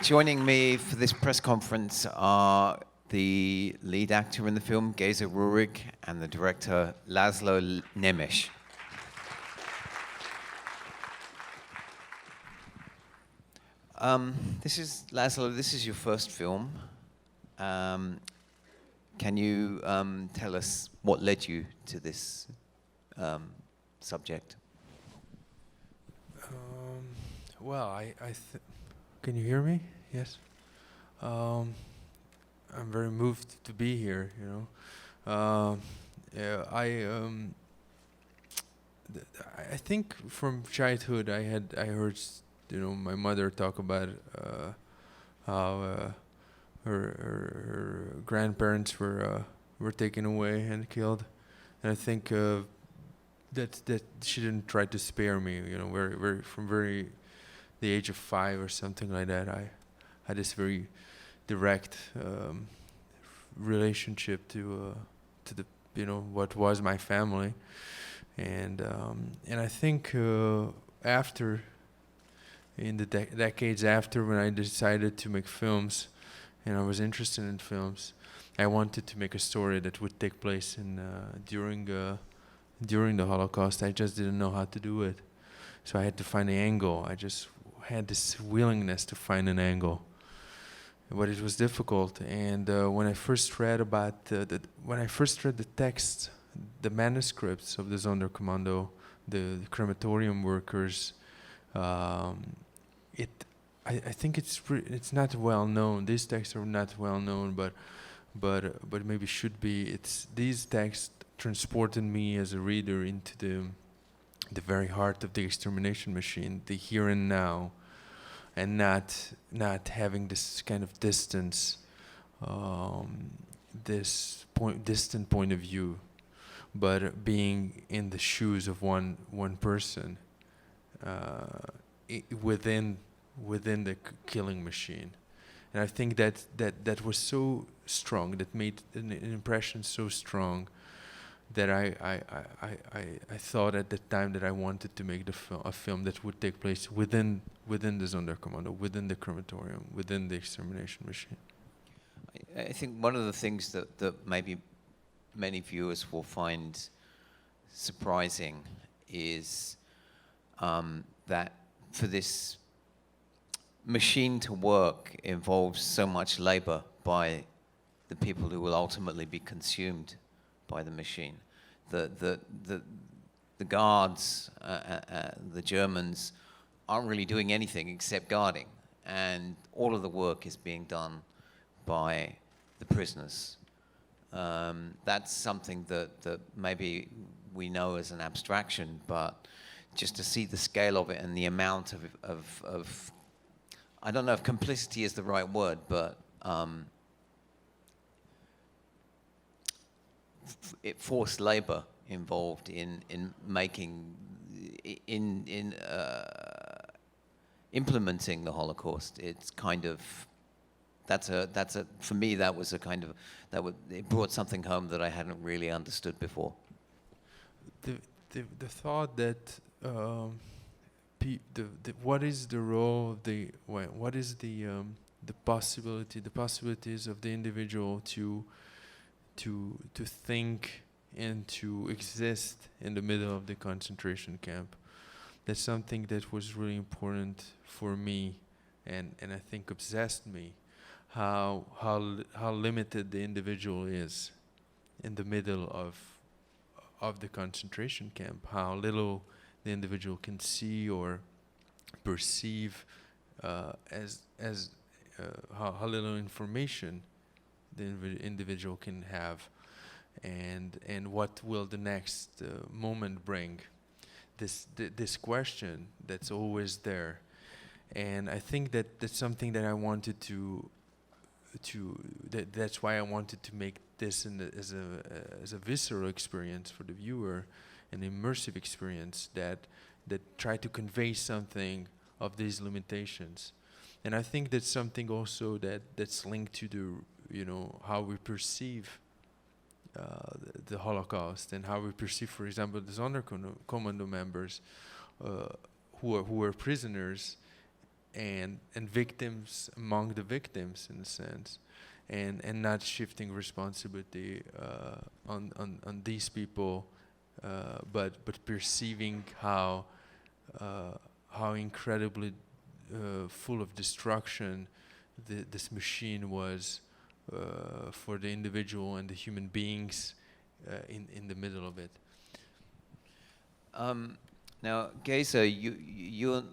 Joining me for this press conference are the lead actor in the film, Géza Röhrig, and the director, László Nemes. This is, László, this is your first film. Can you tell us what led you to this subject? Well, can you hear me? Yes. I'm very moved to be here. You know, I think from childhood I heard, you know, my mother talk about how her grandparents were taken away and killed, and I think that she didn't try to spare me. You know, from the age of 5 or something like that. I had this very direct relationship to the, you know, what was my family, and I think after, in the decades after, when I decided to make films, and I was interested in films, I wanted to make a story that would take place in during the Holocaust. I just didn't know how to do it, so I had to find an angle. I just had this willingness to find an angle, but it was difficult. And when I first read about the text, the manuscripts of the Sonderkommando, the crematorium workers, I think it's not well known. These texts are not well known, but maybe should be. These texts transported me as a reader into the very heart of the extermination machine, the here and now, and not having this kind of distance, distant point of view, but being in the shoes of one person within the killing machine. And I think that was so strong, that made an impression so strong, that I thought at the time that I wanted to make a film that would take place within the Sonderkommando, within the crematorium, within the extermination machine. I think one of the things that maybe many viewers will find surprising is that for this machine to work involves so much labor by the people who will ultimately be consumed by the machine. The guards, the Germans, aren't really doing anything except guarding, and all of the work is being done by the prisoners. That's something that maybe we know as an abstraction, but just to see the scale of it and the amount of I don't know if complicity is the right word, but forced labor involved in making, implementing the Holocaust. It's kind of, for me, that was a kind of, it brought something home that I hadn't really understood before. The thought that what is the role of what is the possibilities of the individual to think and to exist in the middle of the concentration camp. That's something that was really important for me, and I think obsessed me. How limited the individual is in the middle of the concentration camp. How little the individual can see or perceive, how little information the individual can have, and what will the next moment bring. This question that's always there, and I think that's something that I wanted that's why I wanted to make this as a visceral experience for the viewer, an immersive experience that try to convey something of these limitations. And I think that's something also that's linked to how we perceive the Holocaust, and how we perceive, for example, the Sonderkommando members who were prisoners, and victims among the victims in a sense, and not shifting responsibility on these people, but perceiving how incredibly full of destruction this machine was for the individual and the human beings in the middle of it. Now, Géza, you're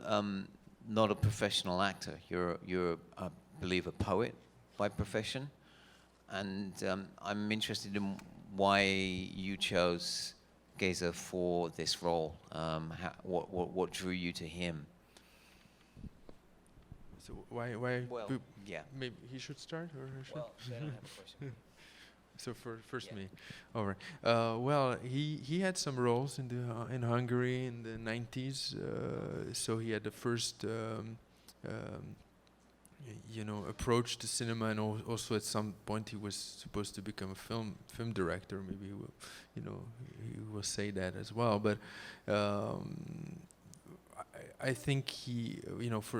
not a professional actor. You're, I believe, a poet by profession, and I'm interested in why you chose Géza for this role. What drew you to him? So why? Well, yeah. Maybe he should start, or I should? Well, I don't have a question. So first Yeah. me. All right. Well, he had some roles in Hungary in the 90s. So he had the first approach to cinema, and also at some point he was supposed to become a film director. Maybe he will, he will say that as well. But I think he,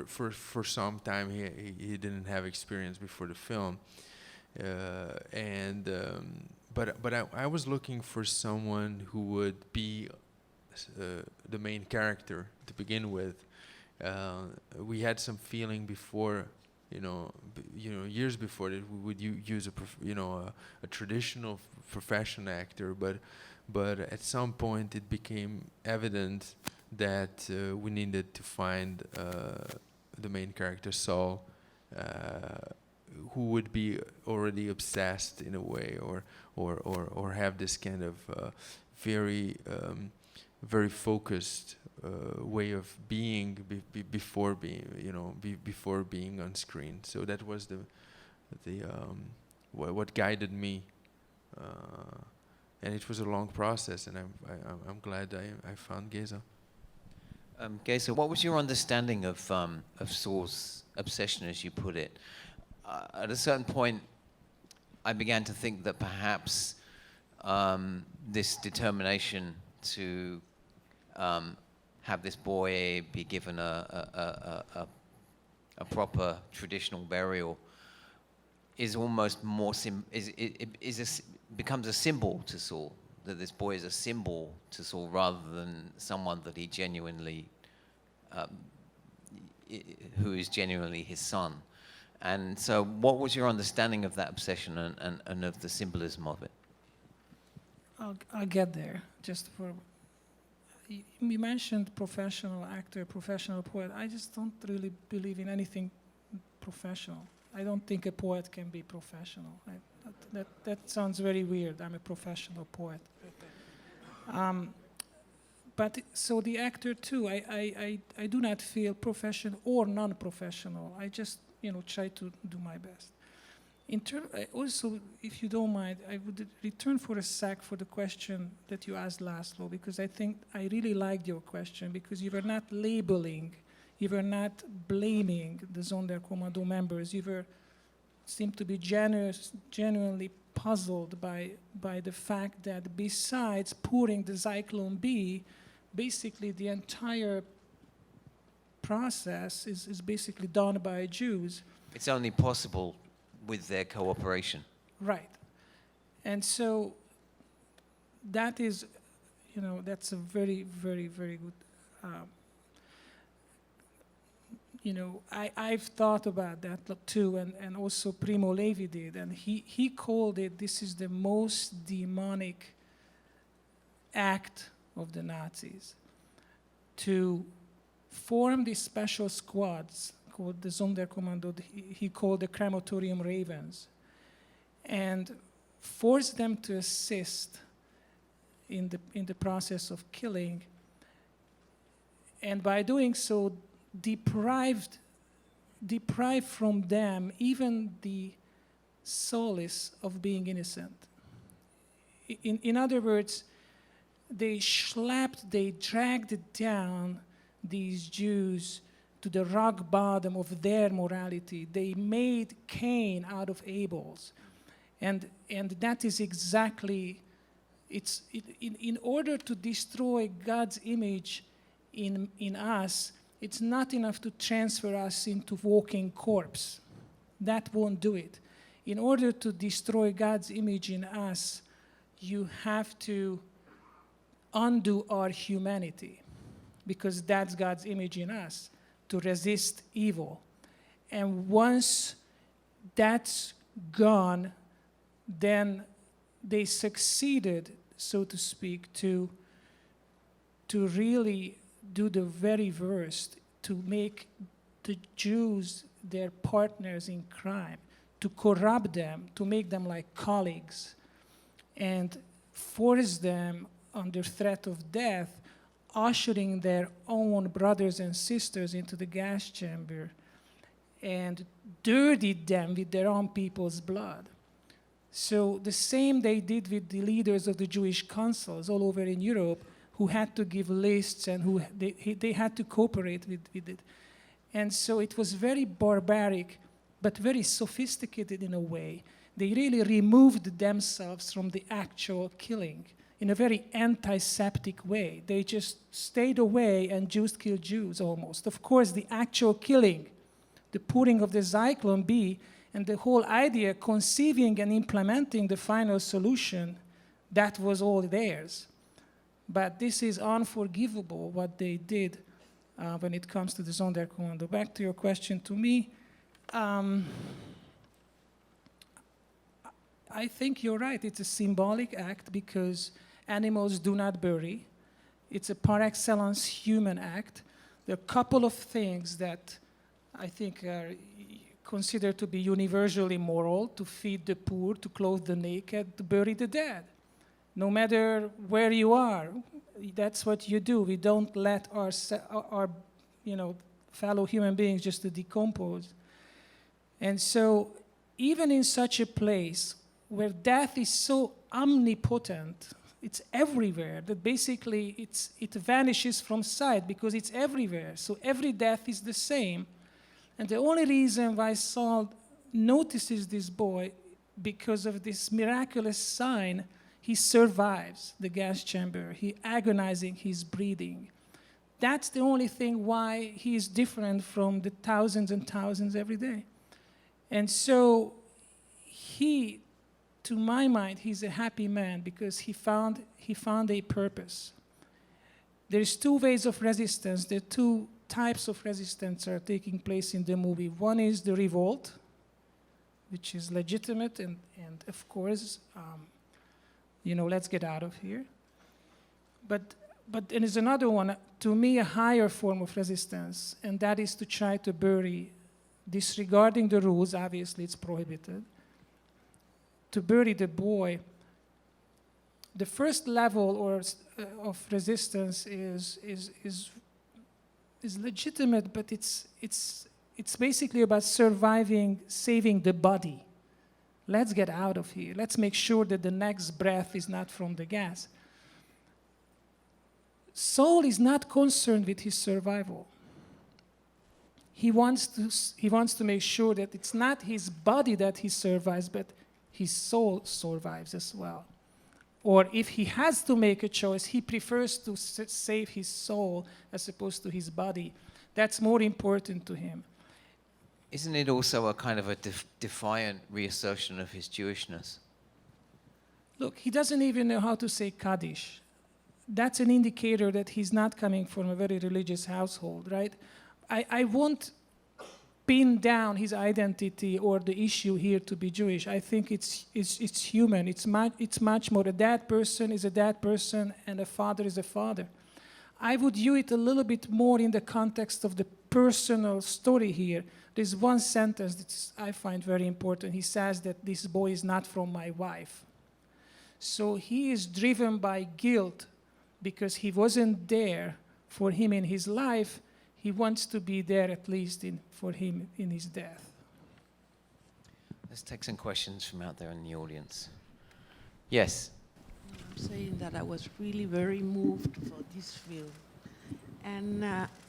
for some time he didn't have experience before the film. But I was looking for someone who would be the main character to begin with. We had some feeling before, years before that we would use a traditional profession actor, but at some point it became evident that we needed to find the main character, Saul, who would be already obsessed in a way, or have this kind of very focused way of being before being on screen. So that was what guided me, and it was a long process, and I'm glad I found Géza. Géza, what was your understanding of Saul's obsession, as you put it? At a certain point, I began to think that perhaps this determination to have this boy be given a proper traditional burial is almost more becomes a symbol to Saul. That this boy is a symbol to Saul rather than someone that he genuinely, who is genuinely his son. And so what was your understanding of that obsession and of the symbolism of it? I'll get there. Just for, you mentioned professional actor, professional poet. I just don't really believe in anything professional. I don't think a poet can be professional. That sounds very weird. I'm a professional poet. But so the actor too, I do not feel professional or non-professional. I just try to do my best. Also, if you don't mind, I would return for a sec for the question that you asked László, because I think I really liked your question, because you were not labeling, you were not blaming the Sonderkommando members. You seemed to be genuinely puzzled by the fact that besides pouring the Zyklon B, basically the entire process is basically done by Jews. It's only possible with their cooperation. Right. And so that is, that's a very, very, very good, I've thought about that too, and also Primo Levi did, and he called it, this is the most demonic act of the Nazis, to form these special squads called the Sonderkommando, he called the crematorium ravens, and force them to assist in the process of killing, and by doing so, deprive from them even the solace of being innocent. In other words, they dragged down these Jews to the rock bottom of their morality. They made Cain out of Abel's. And that is exactly, in order to destroy God's image in us, It's not enough to transfer us into walking corpse. That won't do it. In order to destroy God's image in us, you have to undo our humanity, because that's God's image in us, to resist evil. And once that's gone, then they succeeded, so to speak, to really do the very worst, to make the Jews their partners in crime, to corrupt them, to make them like colleagues, and force them under threat of death, ushering their own brothers and sisters into the gas chamber and dirtied them with their own people's blood. So the same they did with the leaders of the Jewish councils all over in Europe, who had to give lists and who they had to cooperate with it. And so it was very barbaric, but very sophisticated in a way. They really removed themselves from the actual killing in a very antiseptic way. They just stayed away and Jews killed Jews almost. Of course, the actual killing, the pouring of the Zyklon B, and the whole idea, conceiving and implementing the final solution, that was all theirs. But this is unforgivable, what they did when it comes to the Sonderkommando. Back to your question to me. I think you're right. It's a symbolic act because animals do not bury. It's a par excellence human act. There are a couple of things that I think are considered to be universally moral: to feed the poor, to clothe the naked, to bury the dead. No matter where you are, that's what you do. We don't let our fellow human beings just to decompose. And so even in such a place where death is so omnipotent, it's everywhere, that basically it vanishes from sight because it's everywhere. So every death is the same. And the only reason why Saul notices this boy, because of this miraculous sign, he survives the gas chamber. He agonizing, he's breathing. That's the only thing why he is different from the thousands and thousands every day. And so he, to my mind, he's a happy man because he found a purpose. There's two ways of resistance. There are two types of resistance are taking place in the movie. One is the revolt, which is legitimate and of course, let's get out of here. But there is another one, to me, a higher form of resistance, and that is to try to bury, disregarding the rules, obviously it's prohibited, to bury the boy. The first level of resistance is legitimate, but it's basically about surviving, saving the body. Let's get out of here. Let's make sure that the next breath is not from the gas. Saul is not concerned with his survival. He wants to make sure that it's not his body that he survives, but his soul survives as well. Or if he has to make a choice, he prefers to save his soul as opposed to his body. That's more important to him. Isn't it also a kind of a defiant reassertion of his Jewishness? Look, he doesn't even know how to say Kaddish. That's an indicator that he's not coming from a very religious household, right? I won't pin down his identity or the issue here to be Jewish. I think it's human. It's much more. A dead person is a dead person, and a father is a father. I would view it a little bit more in the context of the personal story here. There's one sentence that I find very important. He says that this boy is not from my wife. So he is driven by guilt because he wasn't there for him in his life. He wants to be there at least for him in his death. Let's take some questions from out there in the audience. Yes? I'm saying that I was really very moved for this film. And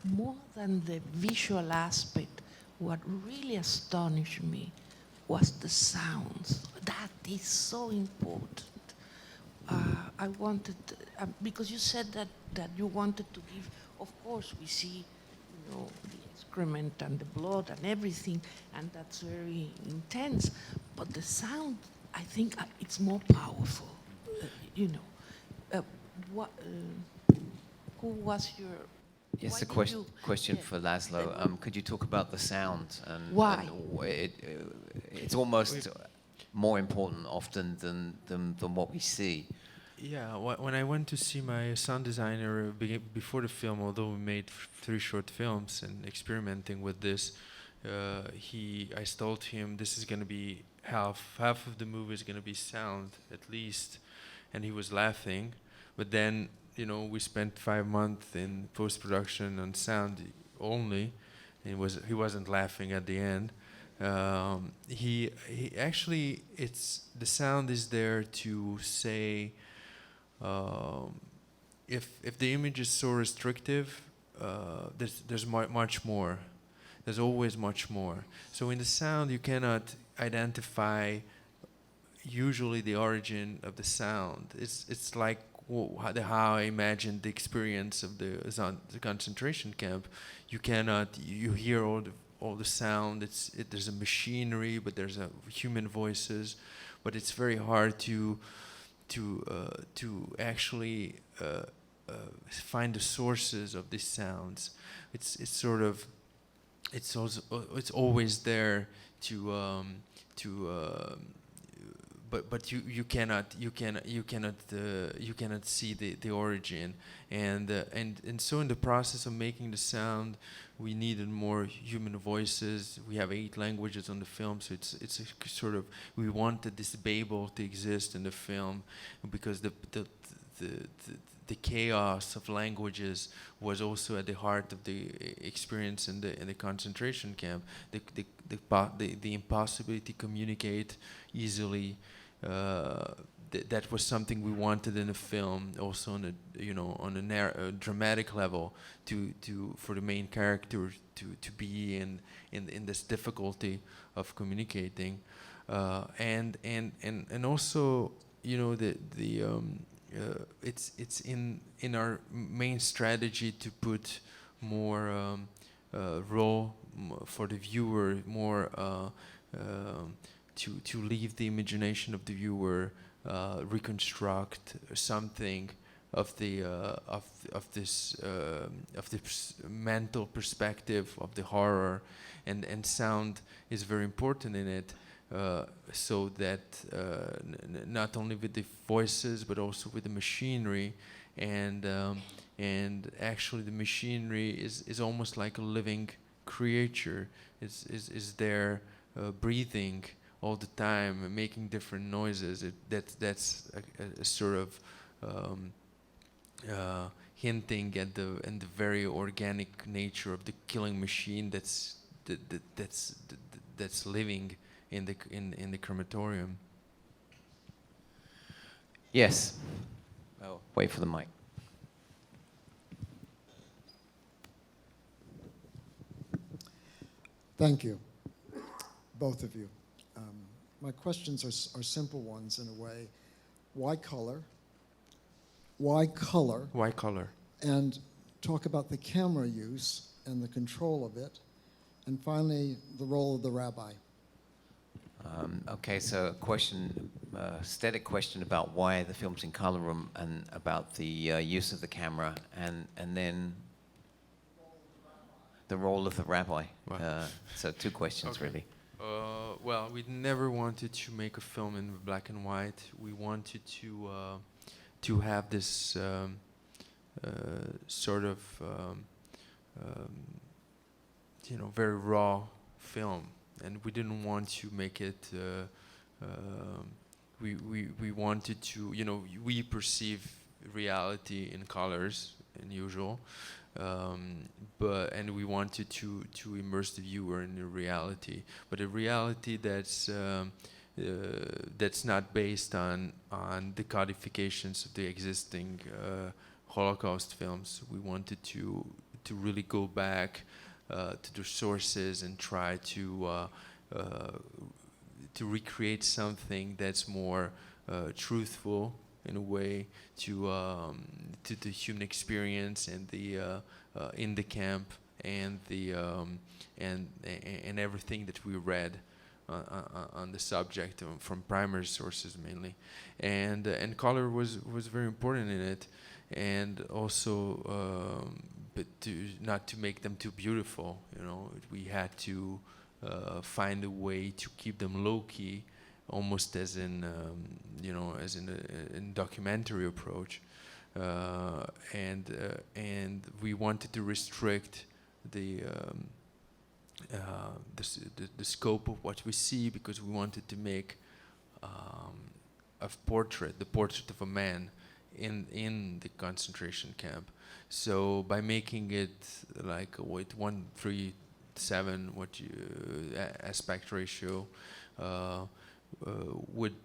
more than the visual aspect, what really astonished me was the sounds. That is so important. I wanted, because you said that you wanted to give, of course we see the excrement and the blood and everything, and that's very intense. But the sound, I think, it's more powerful. You know, what? Who was your? Yes, why a did you- question yeah. for László. Could you talk about the sound and Why? it's almost more important often than what we see. Yeah, when I went to see my sound designer before the film, although we made 3 short films and experimenting with this, I told him this is going to be half of the movie is going to be sound at least, and he was laughing. But then, you know, we spent 5 months in post-production on sound only, and he wasn't laughing at the end. He actually, the sound is there to say, if the image is so restrictive, there's much more. There's always much more. So in the sound, you cannot identify usually the origin of the sound. It's like how I imagined the experience of the concentration camp. You hear all the sound. There's a machinery, but there's human voices, but it's very hard to actually find the sources of these sounds. It's always there but you cannot see the origin, and so in the process of making the sound, we needed more human voices. We have 8 languages on the film, so it's a sort of, we wanted this Babel to exist in the film, because the chaos of languages was also at the heart of the experience in the concentration camp. The impossibility to communicate easily. That was something we wanted in a film, also on a dramatic level, for the main character to be in this difficulty of communicating, and also, you know, it's in our main strategy to put more role for the viewer, more to leave the imagination of the viewer, reconstruct something of this mental perspective of the horror, and sound is very important in it. So that not only with the voices, but also with the machinery, and actually the machinery is almost like a living creature. Is there breathing all the time, making different noises. That's a sort of hinting at the very organic nature of the killing machine that's living in the crematorium. Yes. Oh, wait for the mic. Thank you, both of you. My questions are simple ones in a way. Why color? Why color? Why color? And talk about the camera use and the control of it. And finally, the role of the rabbi. Okay, so a question, static question about why the film's in color room, and about the use of the camera, and then the role of the rabbi. Wow. So 2 questions, okay. Really. Well, we never wanted to make a film in black and white. We wanted to have this sort of very raw film, and we didn't want to make it. We wanted to, we perceive reality in colors, unusual. And we wanted to immerse the viewer in a reality, but a reality that's not based on the codifications of the existing Holocaust films. We wanted to really go back to the sources and try to recreate something that's more truthful, in a way, to the human experience and in the camp, and the and everything that we read on the subject from primary sources mainly, and color was very important in it, and also but not to make them too beautiful. You know, we had to find a way to keep them low key, almost as in you know, as in a documentary approach, and we wanted to restrict the scope of what we see, because we wanted to make a portrait, the portrait of a man in the concentration camp. So by making it like with 1:37, what you aspect ratio, would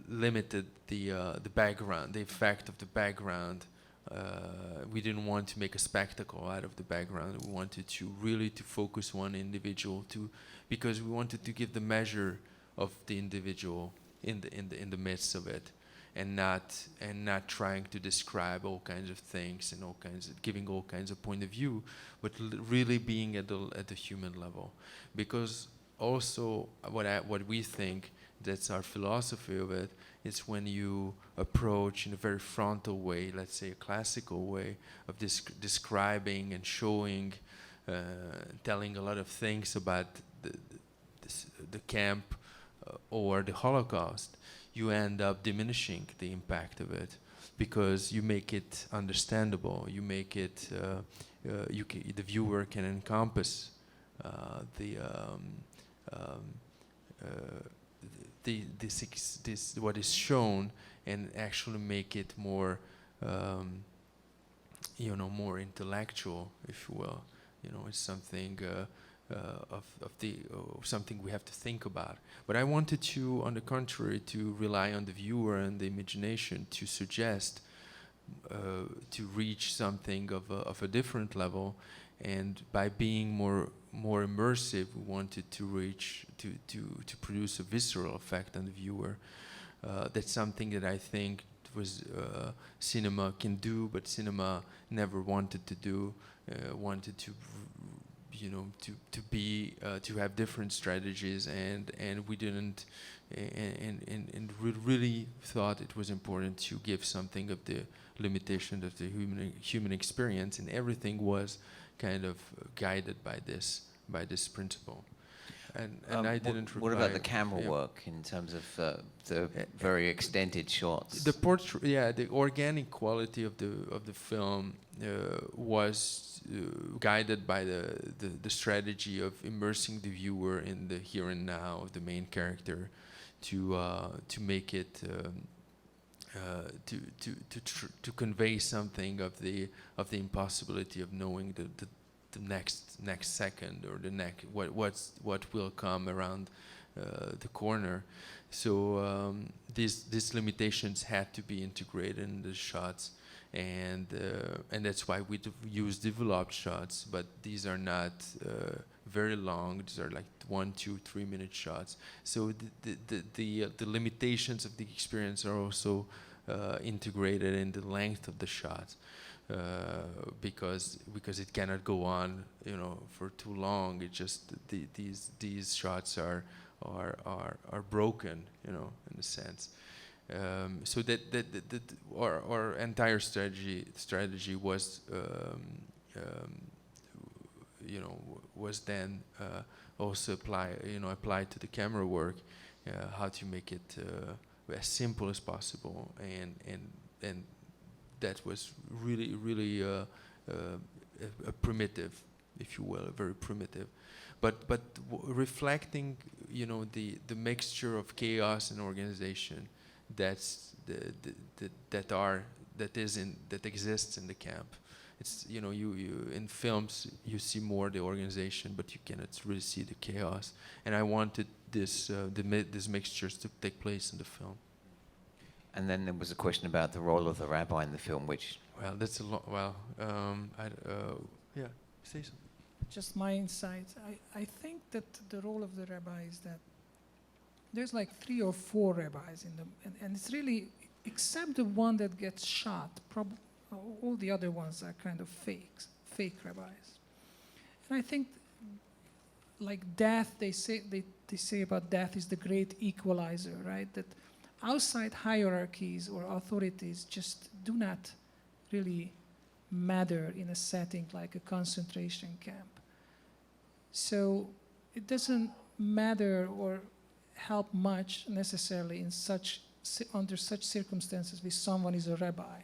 limited the background, the effect of the background. We didn't want to make a spectacle out of the background. We wanted to really to focus one individual, because we wanted to give the measure of the individual in the midst of it, and not trying to describe all kinds of things and giving all kinds of point of view, but really being at the human level. Because also what we think, that's our philosophy of it, is when you approach in a very frontal way, let's say a classical way of describing and showing, telling a lot of things about the camp or the Holocaust, you end up diminishing the impact of it, because you make it understandable. You make it, the viewer can encompass this what is shown, and actually make it more, you know, more intellectual, if you will. You know, it's something something we have to think about. But I wanted to, on the contrary, to rely on the viewer and the imagination to suggest, to reach something of a different level, and by being more immersive, we wanted to reach to produce a visceral effect on the viewer. That's something that I think was cinema can do, but cinema never wanted to do. Wanted to, you know, to have different strategies, and we didn't, and we really thought it was important to give something of the limitation of the human experience, and everything was kind of guided by this principle. And I didn't. What about the camera work in terms of the very extended shots? The portrait, the organic quality of the film was guided by the strategy of immersing the viewer in the here and now of the main character, to make it to convey something of the impossibility of knowing the next second, or the next what will come around the corner. So these limitations had to be integrated in the shots, and that's why we use developed shots. But these are not very long. These are like 1, 2, 3 minute shots. So the limitations of the experience are also integrated in the length of the shots. Because it cannot go on, you know, for too long. It just these shots are broken, you know, in a sense. So that our entire strategy was, you know, was then also applied to the camera work, how to make it as simple as possible, and that was really a primitive, if you will, very primitive, but reflecting, you know, the mixture of chaos and organization that exists in the camp. It's, you know, you in films you see more the organization, but you cannot really see the chaos. And I wanted these mixtures to take place in the film. And then there was a question about the role of the rabbi in the film, which... Well, that's a lot. Well, say something. Just my insight. I think that the role of the rabbi is that there's like 3 or 4 rabbis in them, and it's really, except the one that gets shot, all the other ones are kind of fake rabbis. And I think, like death, they say about death is the great equalizer, right? That outside hierarchies or authorities just do not really matter in a setting like a concentration camp. So it doesn't matter or help much necessarily under such circumstances if someone is a rabbi.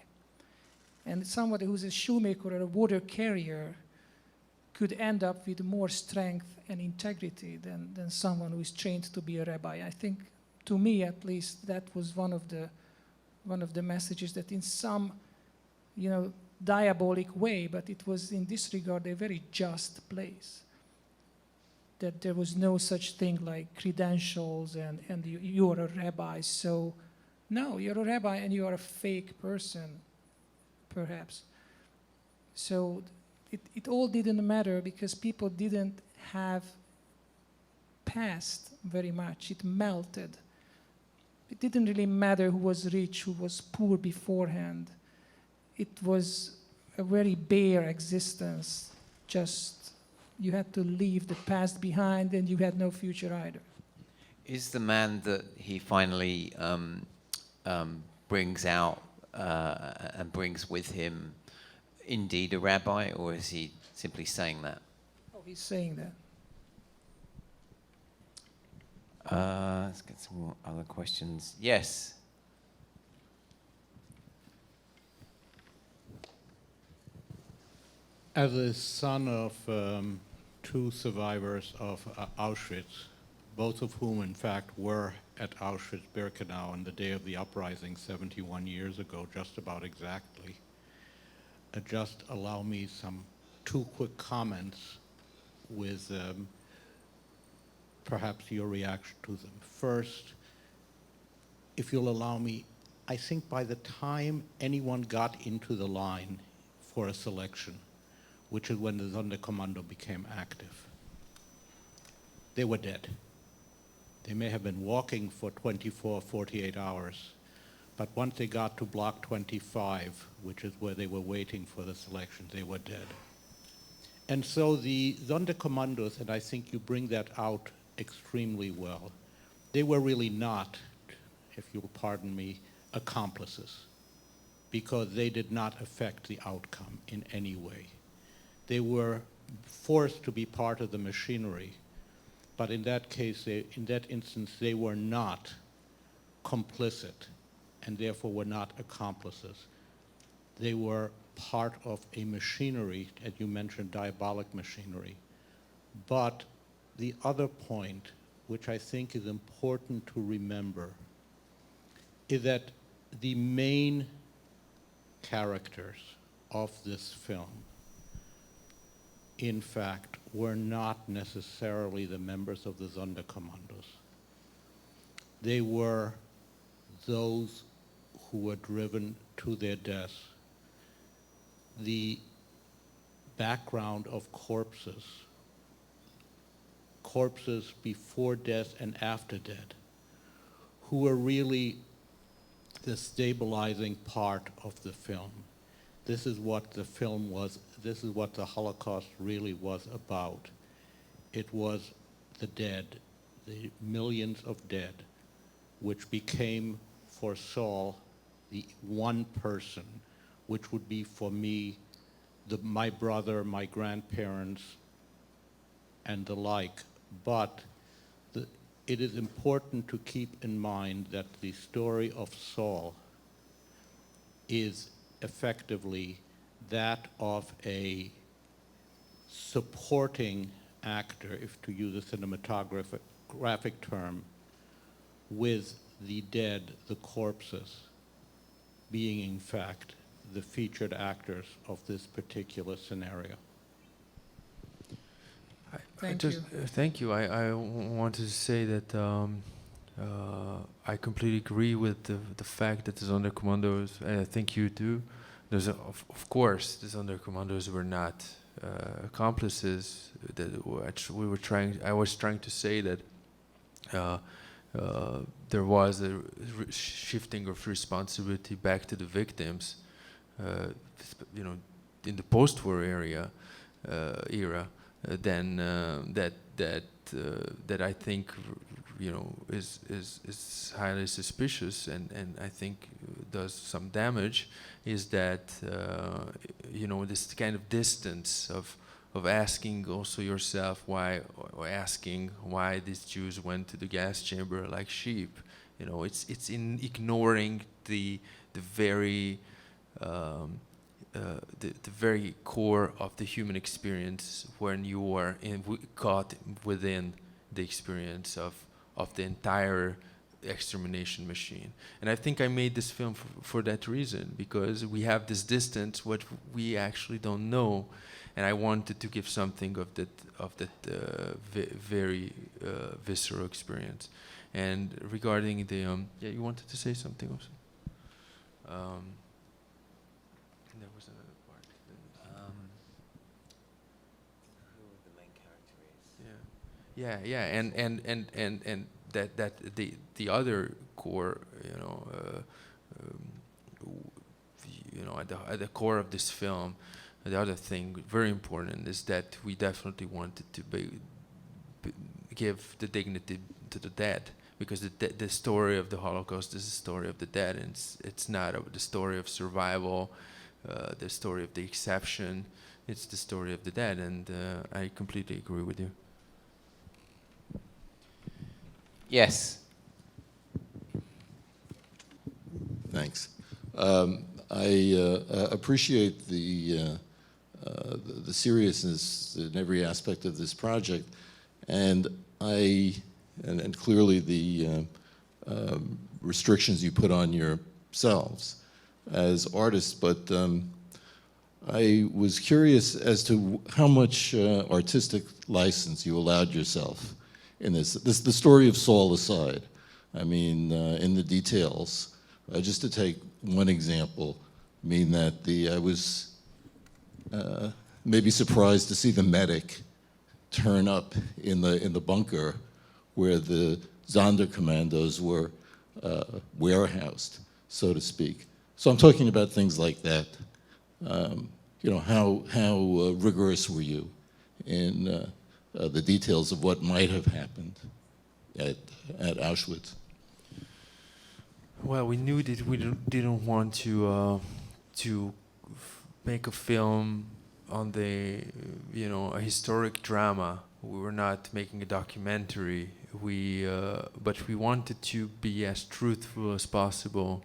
And somebody who's a shoemaker or a water carrier could end up with more strength and integrity than someone who is trained to be a rabbi. I think, to me at least, that was one of the messages that in some, diabolic way, but it was in this regard a very just place. That there was no such thing like credentials and you are a rabbi, so no, you're a rabbi and you are a fake person, perhaps. So it all didn't matter because people didn't have past very much. It melted. It didn't really matter who was rich, who was poor beforehand. It was a very bare existence. Just you had to leave the past behind and you had no future either. Is the man that he finally brings out and brings with him indeed a rabbi, or is he simply saying that? Oh, he's saying that. Let's get some more other questions. Yes. As a son of two survivors of Auschwitz, both of whom in fact were at Auschwitz-Birkenau on the day of the uprising 71 years ago, just about exactly, just allow me two quick comments with perhaps your reaction to them. First, if you'll allow me, I think by the time anyone got into the line for a selection, which is when the Sonderkommando became active, they were dead. They may have been walking for 24, 48 hours, but once they got to block 25, which is where they were waiting for the selection, they were dead. And so the Sonderkommandos, and I think you bring that out extremely well, they were really not, if you'll pardon me, accomplices, because they did not affect the outcome in any way. They were forced to be part of the machinery, but in that case, in that instance, they were not complicit and therefore were not accomplices. They were part of a machinery, as you mentioned, diabolic machinery. But the other point, which I think is important to remember, is that the main characters of this film, in fact, were not necessarily the members of the Sonderkommandos. They were those who were driven to their deaths. The background of corpses before death and after death, who were really the stabilizing part of the film. This is what the film was, this is what the Holocaust really was about. It was the dead, the millions of dead, which became for Saul the one person, which would be for me, my brother, my grandparents, and the like. But it is important to keep in mind that the story of Saul is effectively that of a supporting actor, if to use a cinematographic term, with the dead, the corpses, being in fact the featured actors of this particular scenario. Thank you. I wanted to say that I completely agree with the fact that the Sonderkommandos, and I think you do, of course the Sonderkommandos were not accomplices. I was trying to say that there was a shifting of responsibility back to the victims, in the post-war era, then that I think is highly suspicious and I think does some damage is that this kind of distance of asking also yourself why, or asking why these Jews went to the gas chamber like sheep. It's in ignoring the very the very core of the human experience when you are caught within the experience of the entire extermination machine. And I think I made this film for that reason, because we have this distance, what we actually don't know, and I wanted to give something of that very visceral experience. And regarding the yeah, you wanted to say something also. There was another part. Who the main character is? Yeah, and that the other core, at the core of this film, the other thing very important is that we definitely wanted to give the dignity to the dead, because the story of the Holocaust is the story of the dead, and it's not the story of survival, the story of the exception. It's the story of the dead, and I completely agree with you. Yes. Thanks. I appreciate the seriousness in every aspect of this project, and clearly the restrictions you put on yourselves as artists, but I was curious as to how much artistic license you allowed yourself in this. The story of Saul aside, I mean, in the details, just to take one example, I mean that I was maybe surprised to see the medic turn up in the bunker where the Sonderkommandos were warehoused, so to speak. So I'm talking about things like that. How rigorous were you in the details of what might have happened at Auschwitz? Well, we knew that we didn't want to make a film on a historic drama. We were not making a documentary. But we wanted to be as truthful as possible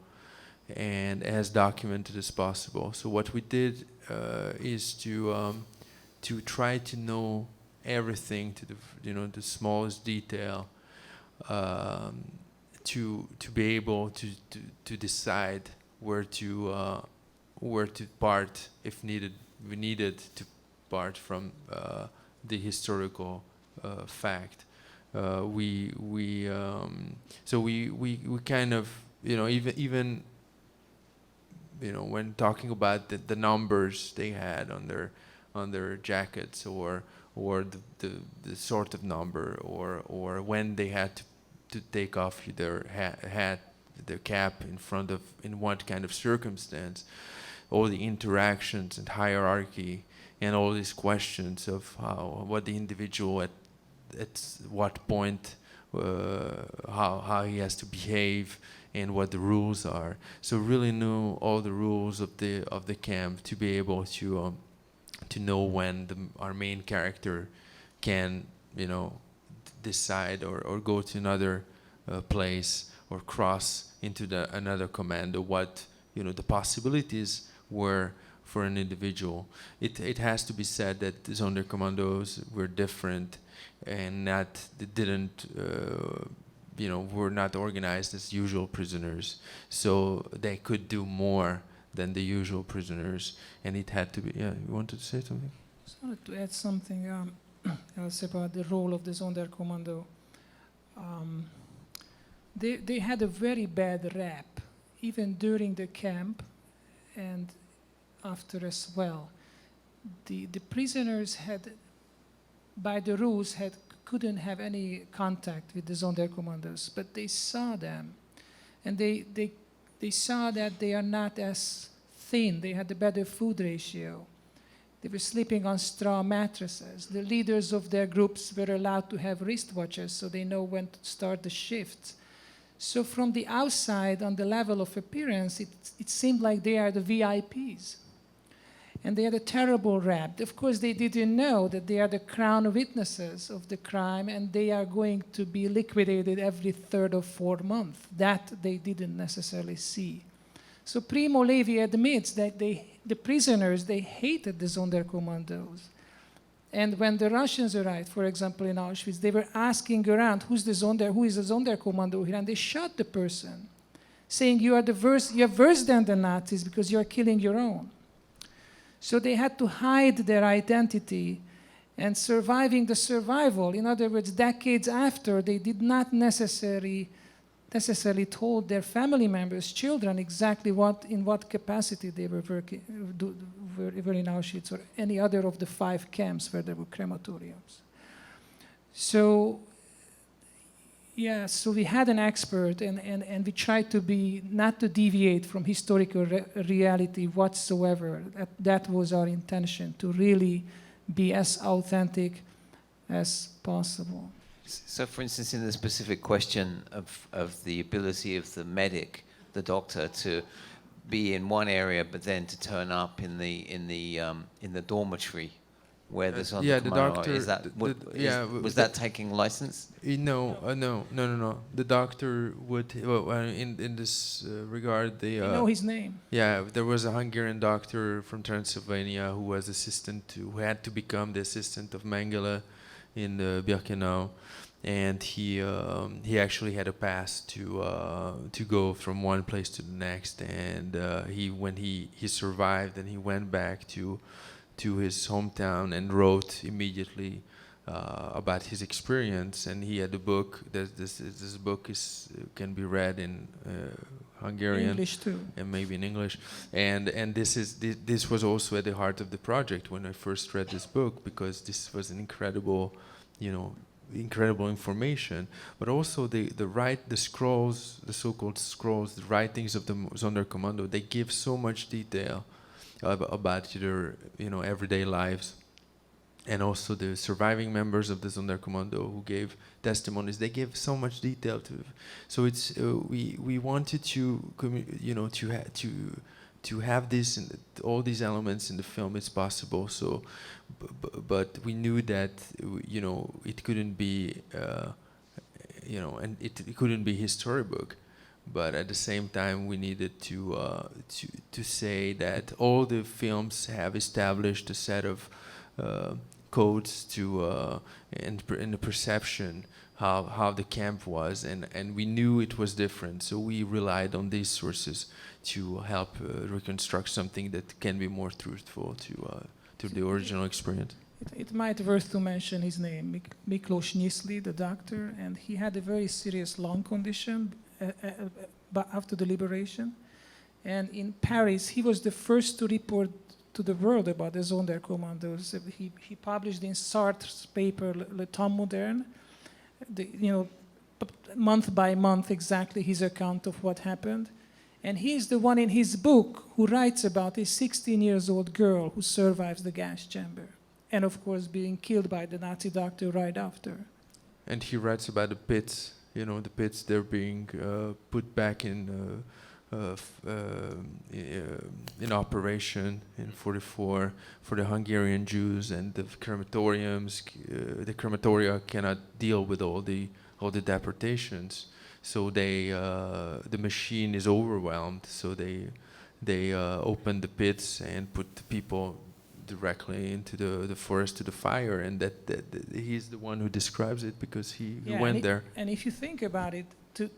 and as documented as possible. So what we did is to try to know everything to the smallest detail, to be able to decide where to part if needed. We needed to part from the historical fact. We kind of even when talking about the numbers they had on their jackets, or the sort of number, or when they had to take off their hat, their cap in what kind of circumstance, all the interactions and hierarchy, and all these questions of what the individual at what point, how he has to behave, and what the rules are. So really knew all the rules of the camp to be able to know when our main character can decide or go to another place or cross into another commando. What the possibilities were for an individual. It has to be said that the Sonderkommandos were different, and were not organized as usual prisoners, so they could do more than the usual prisoners, and it had to be. Yeah, you wanted to say something? I just wanted to add something else about the role of the Sonderkommando. They had a very bad rap, even during the camp and after as well. The prisoners had, by the rules, couldn't have any contact with the Sonderkommandos, but they saw them, and they saw that they are not as thin. They had a better food ratio, They were sleeping on straw mattresses. The leaders of their groups were allowed to have wristwatches so they know when to start the shifts. So from the outside, on the level of appearance, it seemed like they are the VIPs. And they had a terrible rap. Of course, they didn't know that they are the crown witnesses of the crime, and they are going to be liquidated every 3rd or 4th month. That they didn't necessarily see. So Primo Levi admits that the prisoners, they hated the Sonderkommandos. And when the Russians arrived, for example, in Auschwitz, they were asking around, who is the Sonderkommando here? And they shot the person, saying, you're worse than the Nazis because you're killing your own. So they had to hide their identity, and surviving the survival, in other words, decades after, they did not necessarily told their family members, children, exactly in what capacity they were in Auschwitz or any other of the 5 camps where there were crematoriums. So, yeah, so we had an expert, and we tried to not to deviate from historical reality whatsoever. That was our intention, to really be as authentic as possible. So, for instance, in the specific question of the ability of the medic, the doctor, to be in one area but then to turn up in the dormitory where the the doctor. Was that taking license? No. The doctor would. In this regard, You know his name. Yeah, there was a Hungarian doctor from Transylvania who who had to become the assistant of Mengele in Birkenau, and he actually had a pass to go from one place to the next, and when he survived, and he went back to his hometown and wrote immediately about his experience, and he had a book. This book can be read in Hungarian, English too, and maybe in English. And this was also at the heart of the project when I first read this book, because this was an incredible information, but also the scrolls, the so-called scrolls, the writings of the Sonderkommando. They give so much detail about their everyday lives, and also the surviving members of the Sonderkommando who gave testimonies. They gave so much detail to. So it's we wanted to have this all these elements in the film as possible. So, but we knew that it couldn't be and it couldn't be his storybook. But at the same time, we needed to say that all the films have established a set of codes and the perception how the camp was, and we knew it was different. So we relied on these sources to help reconstruct something that can be more truthful to the original experience. It might be worth to mention his name, Miklos Nyszly, the doctor, and he had a very serious lung condition after the liberation. And in Paris, he was the first to report to the world about the Sonderkommandos. He published in Sartre's paper, Le Temps Moderne, month by month exactly his account of what happened. And he's the one in his book who writes about a 16-year-old girl who survives the gas chamber, and of course being killed by the Nazi doctor right after. And he writes about the pits, the pits, they're being put back in operation in 1944 for the Hungarian Jews, and the crematoriums. The crematoria cannot deal with all the deportations, so the machine is overwhelmed. So they open the pits and put the people directly into the forest to the fire, and that he's the one who describes it because he went there. And if you think about it, to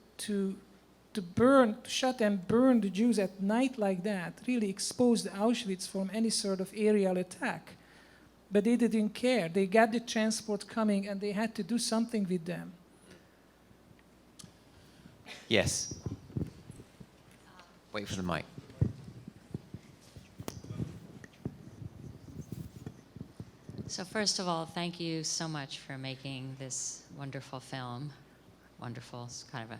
shut and burn the Jews at night like that really exposed Auschwitz from any sort of aerial attack. But they didn't care. They got the transport coming, and they had to do something with them. Yes. Wait for the mic. So first of all, thank you so much for making this wonderful film. Wonderful is kind of a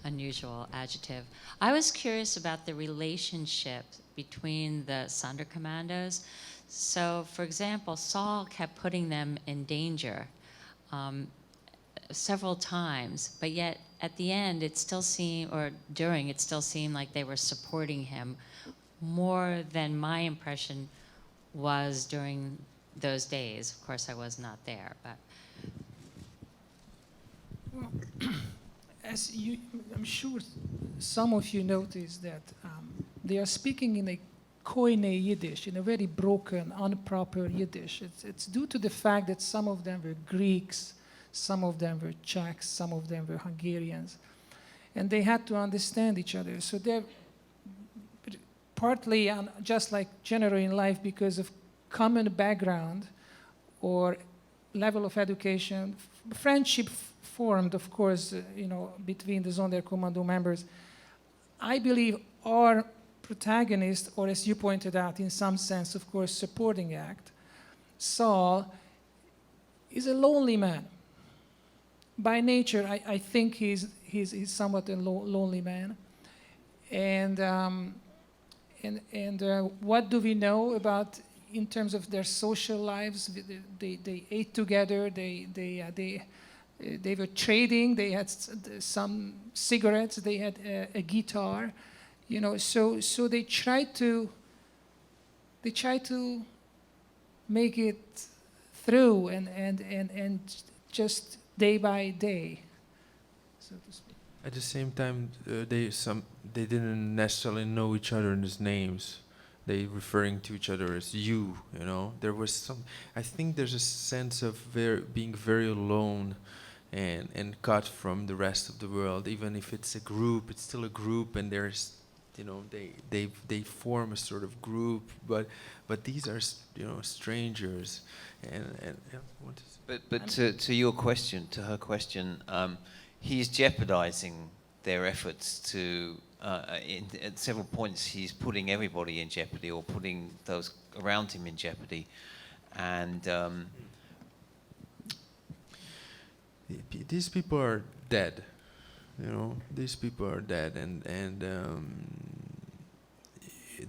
unusual adjective. I was curious about the relationship between the Sonderkommandos. So, for example, Saul kept putting them in danger several times, but yet at the end it still seemed, or during, it still seemed like they were supporting him more than my impression was during those days. Of course, I was not there, but. Well, as you, I'm sure some of you noticed that they are speaking in a Koine Yiddish, in a very broken, improper Yiddish. It's due to the fact that some of them were Greeks, some of them were Czechs, some of them were Hungarians, and they had to understand each other. So they're partly, just like generally in life, because of common background or level of education, friendship formed, of course, between the Sonderkommando members. I believe our protagonist, or as you pointed out, in some sense, of course, supporting act, Saul, is a lonely man. By nature, I think he's somewhat a lonely man. And what do we know about in terms of their social lives? They ate together. They were trading. They had some cigarettes. They had a guitar. So they tried to make it through and just day by day, so to speak. At the same time, they didn't necessarily know each other's names. They referring to each other as you. There was some. I think there's a sense of being very alone, and cut from the rest of the world. Even if it's a group, it's still a group, and there's, they form a sort of group. But these are strangers, and what is. But to your question, to her question, he's jeopardizing their efforts to, at several points, he's putting everybody in jeopardy or putting those around him in jeopardy. And these people are dead. These people are dead, and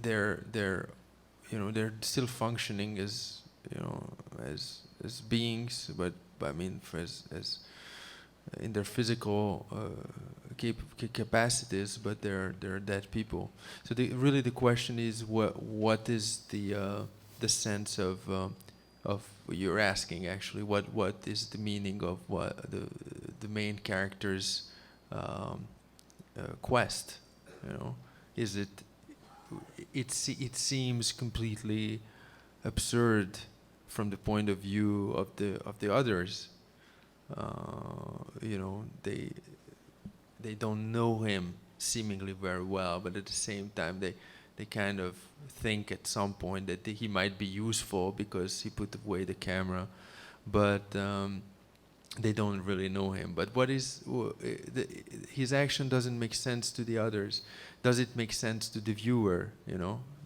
they're still functioning as beings, but I mean, as in their physical capacities, but they're dead people. So really the question is, what is the sense of what you're asking actually? What is the meaning of what the main character's quest? Is it? It seems completely absurd from the point of view of the others. They don't know him seemingly very well, but at the same time they kind of think at some point that he might be useful because he put away the camera, but they don't really know him. But his action doesn't make sense to the others. Does it make sense to the viewer?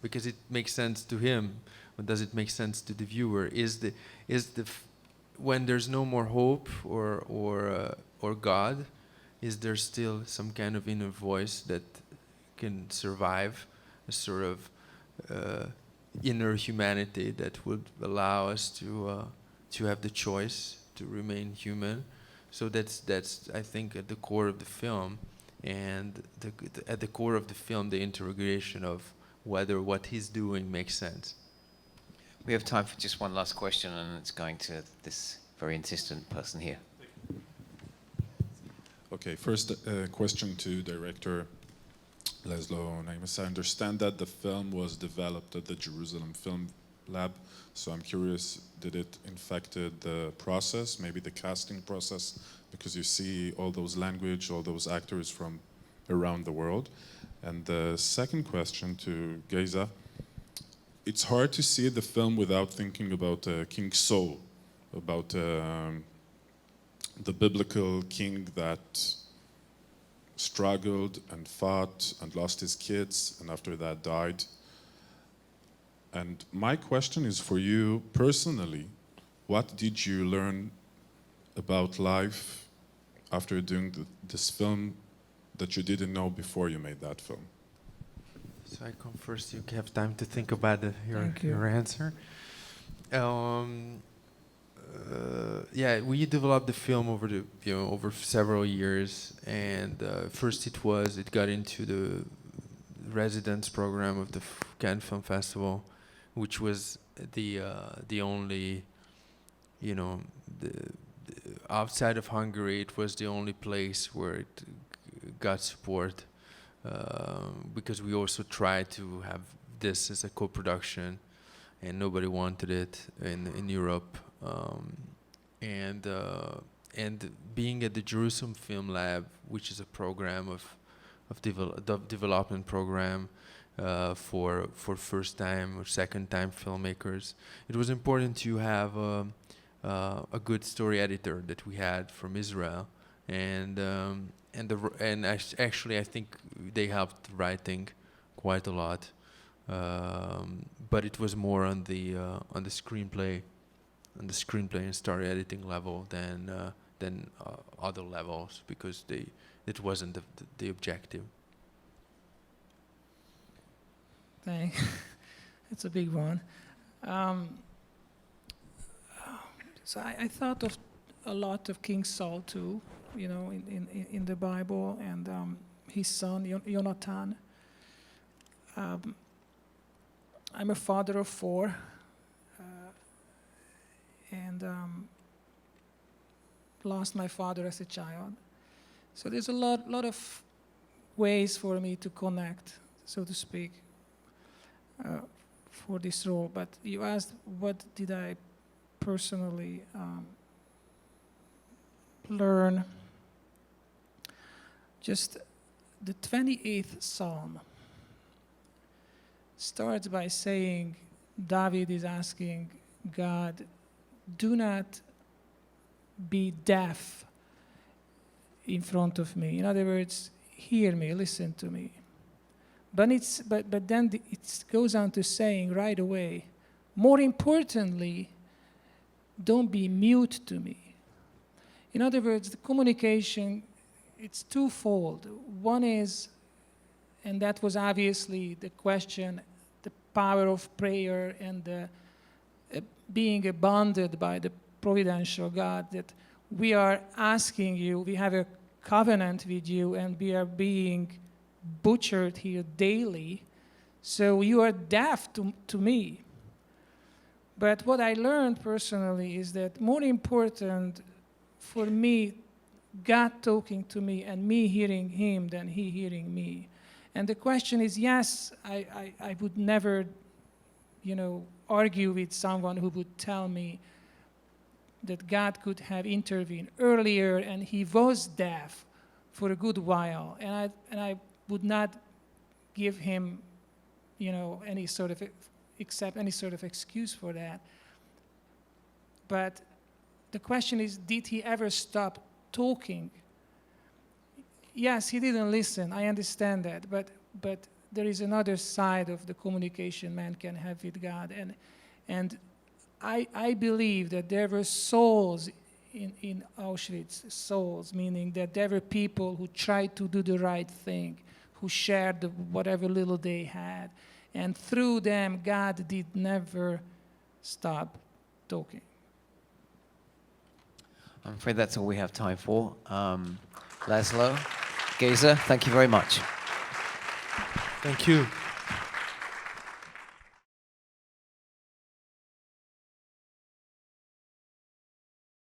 Because it makes sense to him. But does it make sense to the viewer? When there's no more hope or God, is there still some kind of inner voice that can survive a sort of inner humanity that would allow us to have the choice to remain human? So that's I think at the core of the film, and at the core of the film, the interrogation of whether what he's doing makes sense. we have time for just one last question, and it's going to this very insistent person here. Okay, first question to director László Nemes. I understand that the film was developed at the Jerusalem Film Lab, so I'm curious, did it infected the process, maybe the casting process, because you see all those language, all those actors from around the world? And the second question to Géza, it's hard to see the film without thinking about King Saul, about the biblical king that struggled and fought and lost his kids and after that died. And my question is for you personally, what did you learn about life after doing this film that you didn't know before you made that film? So I come first, you have time to think about your answer. Yeah, we developed the film over several years, and first it got into the residence program of the Cannes Film Festival, which was the only, outside of Hungary, it was the only place where it got support, because we also tried to have this as a co-production, and nobody wanted it in Europe. And being at the Jerusalem Film Lab, which is a program of development program for first time or second time filmmakers, it was important to have a good story editor that we had from Israel, and actually I think they helped writing quite a lot, but it was more on the screenplay and story editing level than other levels, because it wasn't the objective. Thanks. It's a big one. So I thought of a lot of King Saul too, in the Bible, and his son Jonathan. I'm a father of 4. And lost my father as a child. So there's a lot of ways for me to connect, so to speak, for this role. But you asked, what did I personally learn? Just the 28th Psalm starts by saying, David is asking God, do not be deaf in front of me. In other words, hear me, listen to me. But then it goes on to saying right away, more importantly, don't be mute to me. In other words, the communication, it's twofold. One is, and that was obviously the question, the power of prayer and the being bonded by the providential God, that we are asking you, we have a covenant with you, and we are being butchered here daily, so you are deaf to me. But what I learned personally is that more important for me, God talking to me and me hearing him than he hearing me. And the question is, yes, I would never, argue with someone who would tell me that God could have intervened earlier and he was deaf for a good while, and I would not give him, any sort of excuse for that. But the question is, did he ever stop talking? Yes, he didn't listen. I understand that, but there is another side of the communication man can have with God, and I believe that there were souls in Auschwitz, souls, meaning that there were people who tried to do the right thing, who shared whatever little they had, and through them, God did never stop talking. I'm afraid that's all we have time for. László, Géza, thank you very much. Thank you.